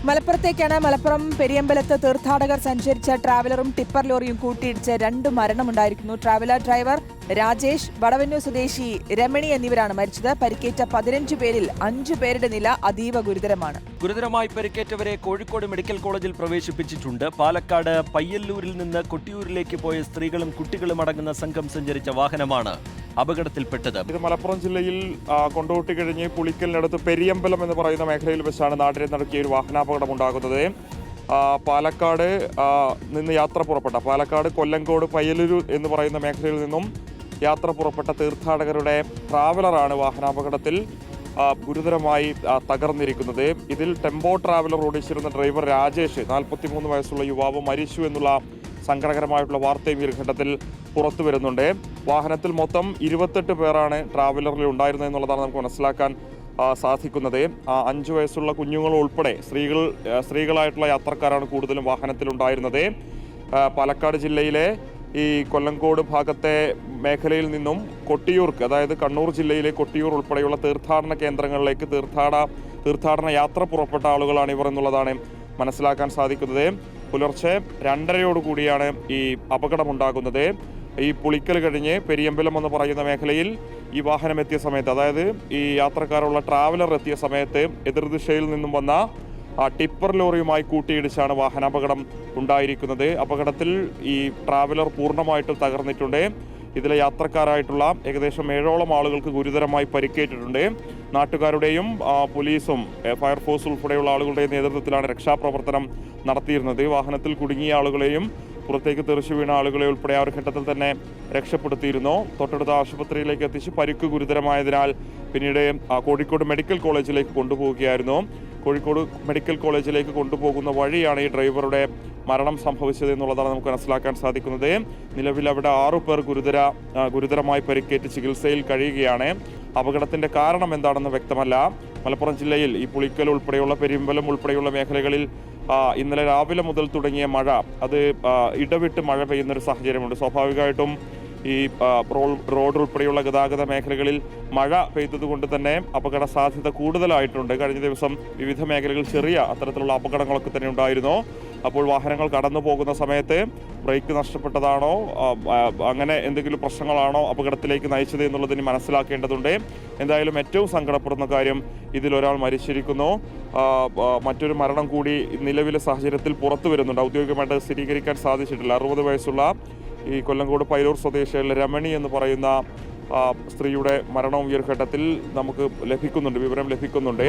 മലപ്പുറത്തേക്കാണ്. മലപ്പുറം പെരിയമ്പലത്ത് തീർത്ഥാടകർ സഞ്ചരിച്ച ട്രാവലറും ടിപ്പർ ലോറിയും കൂട്ടിയിടിച്ച് 2 മരണമുണ്ടായിരിക്കുന്നു. ട്രാവലർ ഡ്രൈവർ രാജേഷ്, വടവന്നൂർ സ്വദേശി രമണി എന്നിവരാണ് മരിച്ചത്. പരിക്കേറ്റ 15 പേരിൽ 5 പേരുടെ നില അതീവ ഗുരുതരമാണ്. ഗുരുതരമായി പരിക്കേറ്റവരെ കോഴിക്കോട് മെഡിക്കൽ കോളേജിൽ പ്രവേശിപ്പിച്ചിട്ടുണ്ട്. പാലക്കാട് പയ്യല്ലൂരിൽ നിന്ന് കൊട്ടിയൂരിലേക്ക് പോയ സ്ത്രീകളും കുട്ടികളും അടങ്ങുന്ന സംഘം സഞ്ചരിച്ച വാഹനമാണ് അപകടത്തിൽപ്പെട്ടത്. ഇത് മലപ്പുറം ജില്ലയിൽ കൊണ്ടോട്ടി കഴിഞ്ഞ് പുളിക്കലിനടുത്ത് പെരിയമ്പലം എന്ന് പറയുന്ന മേഖലയിൽ വെച്ചാണ് നാട്ടിൽ നടക്കിയ ഒരു വാഹനാപകടം ഉണ്ടാകുന്നത്. പാലക്കാട് നിന്ന് യാത്ര പുറപ്പെട്ട പാലക്കാട് കൊല്ലങ്കോട് പയ്യലൂർ എന്ന് പറയുന്ന മേഖലയിൽ നിന്നും യാത്ര പുറപ്പെട്ട തീർത്ഥാടകരുടെ ട്രാവലറാണ് വാഹനാപകടത്തിൽ ഗുരുതരമായി തകർന്നിരിക്കുന്നത്. ഇതിൽ ടെമ്പോ ട്രാവലർ ഓടിച്ചിരുന്ന ഡ്രൈവർ രാജേഷ് 43 വയസ്സുള്ള യുവാവ് മരിച്ചു എന്നുള്ള സങ്കടകരമായിട്ടുള്ള വാർത്തയും ഈ ഘട്ടത്തിൽ പുറത്തു വരുന്നുണ്ട്. വാഹനത്തിൽ മൊത്തം 28 പേരാണ് ട്രാവലറിൽ ഉണ്ടായിരുന്നത് എന്നുള്ളതാണ് നമുക്ക് മനസ്സിലാക്കാൻ സാധിക്കുന്നത്. 5 വയസ്സുള്ള കുഞ്ഞുങ്ങൾ ഉൾപ്പെടെ സ്ത്രീകളായിട്ടുള്ള യാത്രക്കാരാണ് കൂടുതലും വാഹനത്തിലുണ്ടായിരുന്നത്. പാലക്കാട് ജില്ലയിലെ ഈ കൊല്ലങ്കോട് ഭാഗത്തെ മേഖലയിൽ നിന്നും കൊട്ടിയൂർക്ക്, അതായത് കണ്ണൂർ ജില്ലയിലെ കൊട്ടിയൂർ ഉൾപ്പെടെയുള്ള തീർത്ഥാടന കേന്ദ്രങ്ങളിലേക്ക് തീർത്ഥാടന യാത്ര പുറപ്പെട്ട ആളുകളാണ് ഇവർ എന്നുള്ളതാണ് മനസ്സിലാക്കാൻ സാധിക്കുന്നത്. പുലർച്ചെ 2:30 ഈ അപകടമുണ്ടാകുന്നത്. ഈ പുളിക്കൽ കഴിഞ്ഞ് പെരിയമ്പലം എന്ന് പറയുന്ന മേഖലയിൽ ഈ വാഹനം എത്തിയ സമയത്ത്, അതായത് ഈ യാത്രക്കാരുള്ള ട്രാവലർ എത്തിയ സമയത്ത് എതിർദിശയിൽ നിന്നും വന്ന ടിപ്പർ ലോറിയുമായി കൂട്ടിയിടിച്ചാണ് വാഹനാപകടം ഉണ്ടായിരിക്കുന്നത്. അപകടത്തിൽ ഈ ട്രാവലർ പൂർണ്ണമായിട്ടും തകർന്നിട്ടുണ്ട്. ഇതിലെ യാത്രക്കാരായിട്ടുള്ള ഏകദേശം 7ഓളം ആളുകൾക്ക് ഗുരുതരമായി പരിക്കേറ്റിട്ടുണ്ട്. നാട്ടുകാരുടെയും പോലീസും ഫയർഫോഴ്സ് ഉൾപ്പെടെയുള്ള ആളുകളുടെയും നേതൃത്വത്തിലാണ് രക്ഷാപ്രവർത്തനം നടത്തിയിരുന്നത്. വാഹനത്തിൽ കുടുങ്ങിയ ആളുകളെയും പുറത്തേക്ക് തെറിച്ചു വീണ ആളുകളെ ഉൾപ്പെടെ ആ ഒരു ഘട്ടത്തിൽ തന്നെ രക്ഷപ്പെടുത്തിയിരുന്നു. തൊട്ടടുത്ത ആശുപത്രിയിലേക്ക് എത്തിച്ച് പരിക്ക് ഗുരുതരമായതിനാൽ പിന്നീട് കോഴിക്കോട് മെഡിക്കൽ കോളേജിലേക്ക് കൊണ്ടുപോവുകയായിരുന്നു. കോഴിക്കോട് മെഡിക്കൽ കോളേജിലേക്ക് കൊണ്ടുപോകുന്ന വഴിയാണ് ഈ ഡ്രൈവറുടെ മരണം സംഭവിച്ചത് എന്നുള്ളതാണ് നമുക്ക് മനസ്സിലാക്കാൻ സാധിക്കുന്നത്. നിലവിൽ അവിടെ 6 പേർ ഗുരുതരമായി പരിക്കേറ്റ് ചികിത്സയിൽ കഴിയുകയാണ്. അപകടത്തിന്റെ കാരണം എന്താണെന്ന് വ്യക്തമല്ല. മലപ്പുറം ജില്ലയിൽ ഈ പുളിക്കൽ ഉൾപ്പെടെയുള്ള പെരുമ്പലം ഉൾപ്പെടെയുള്ള മേഖലകളിൽ ഇന്നലെ രാവിലെ മുതൽ തുടങ്ങിയ മഴ, അത് ഇടവിട്ട് മഴ പെയ്യുന്നൊരു സാഹചര്യമുണ്ട്. സ്വാഭാവികമായിട്ടും ഈ റോഡ് ഉൾപ്പെടെയുള്ള ഗതാഗത മേഖലകളിൽ മഴ പെയ്തതുകൊണ്ട് തന്നെ അപകട സാധ്യത കൂടുതലായിട്ടുണ്ട്. കഴിഞ്ഞ ദിവസം വിവിധ മേഖലകളിൽ ചെറിയ അത്തരത്തിലുള്ള അപകടങ്ങളൊക്കെ തന്നെ ഉണ്ടായിരുന്നു. അപ്പോൾ വാഹനങ്ങൾ കടന്നു പോകുന്ന സമയത്ത് ബ്രേക്ക് നഷ്ടപ്പെട്ടതാണോ, അങ്ങനെ എന്തെങ്കിലും പ്രശ്നങ്ങളാണോ അപകടത്തിലേക്ക് നയിച്ചത് എന്നുള്ളതിന് മനസ്സിലാക്കേണ്ടതുണ്ട്. എന്തായാലും ഏറ്റവും സങ്കടപ്പെടുന്ന കാര്യം, ഇതിലൊരാൾ മരിച്ചിരിക്കുന്നു. മറ്റൊരു മരണം കൂടി നിലവിലെ സാഹചര്യത്തിൽ പുറത്തു വരുന്നുണ്ട്. ഔദ്യോഗികമായിട്ട് സ്ഥിരീകരിക്കാൻ സാധിച്ചിട്ടില്ല. 60 വയസ്സുള്ള ഈ കൊല്ലങ്കോട് പയ്യലൂർ സ്വദേശിയുള്ള രമണി എന്ന് പറയുന്ന സ്ത്രീയുടെ മരണവും ഈ ഒരു ഘട്ടത്തിൽ നമുക്ക് വിവരം ലഭിക്കുന്നുണ്ട്.